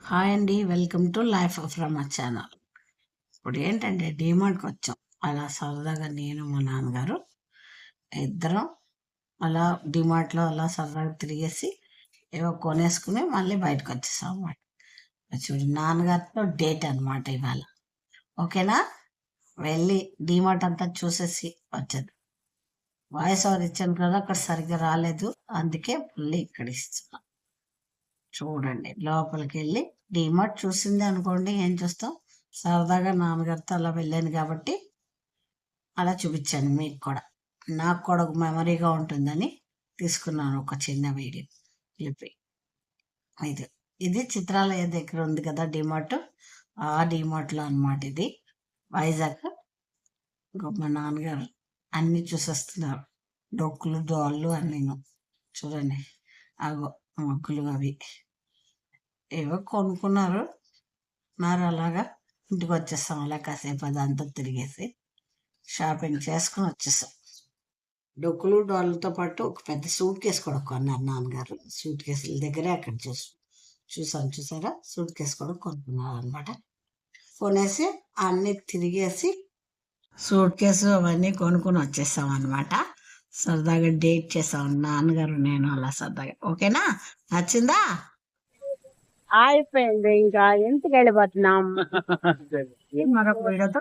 Hi అండి, welcome to life of Rama channel. ఇప్పుడు ఏంటంటే డిమార్ట్కి వచ్చాం. అలా సరదాగా నేను మా నాన్నగారు ఇద్దరం అలా డిమార్ట్లో అలా సరదాగా తిరిగేసి ఏవో కొనేసుకుని మళ్ళీ బయటకు వచ్చేసాం అన్నమాట. చూడు, నాన్నగారితో డేట్ అన్నమాట ఇవాళ. ఓకేనా? వెళ్ళి డిమార్ట్ అంతా చూసేసి వచ్చేది. వాయిస్ ఓవర్ ఇచ్చాను కదా, అక్కడ సరిగ్గా రాలేదు, అందుకే మళ్ళీ ఇక్కడ ఇస్తున్నాం. చూడండి, లోపలికి వెళ్ళి డిమార్ట్ చూసింది అనుకోండి, ఏం చూస్తాం, సరదాగా నాన్నగారితో అలా వెళ్ళాను కాబట్టి అలా చూపించాను మీకు కూడా. నాకు కూడా ఒక మెమరీగా ఉంటుందని తీసుకున్నాను ఒక చిన్న వీడియో క్లిప్. ఇది ఇది చిత్రాలయ దగ్గర ఉంది కదా డిమార్ట్, ఆ డిమార్ట్లో అన్నమాట ఇది, వైజాగ్. మా నాన్నగారు అన్నీ చూసేస్తున్నారు, డొక్కులు డోళ్ళు అన్నీను. చూడండి, అగో మగ్గులు అవి ఏవో కొనుక్కున్నారు. అలాగా ఇంటికి వచ్చేస్తాం. అలా కాసేపు అదంతా తిరిగేసి షాపింగ్ చేసుకుని వచ్చేసాం. డొక్కులు డాళ్ళతో పాటు ఒక పెద్ద సూట్ కేసు కూడా కొన్నారు నాన్నగారు. సూట్ కేసుల దగ్గరే అక్కడ చూసారా, సూట్ కేసు కూడా కొనుక్కున్నారు అనమాట. కొనేసి అన్నీ తిరిగేసి సూట్ కేసు అవన్నీ కొనుక్కొని వచ్చేసాం అనమాట. సరదాగా డేట్ చేసాం నాన్నగారు నేను అలా సరదాగా. ఓకేనా? నచ్చిందా? అయిపోయింది, ఇంకా ఇంటికి వెళ్ళిపోతున్నాం. మరొక వీడియోతో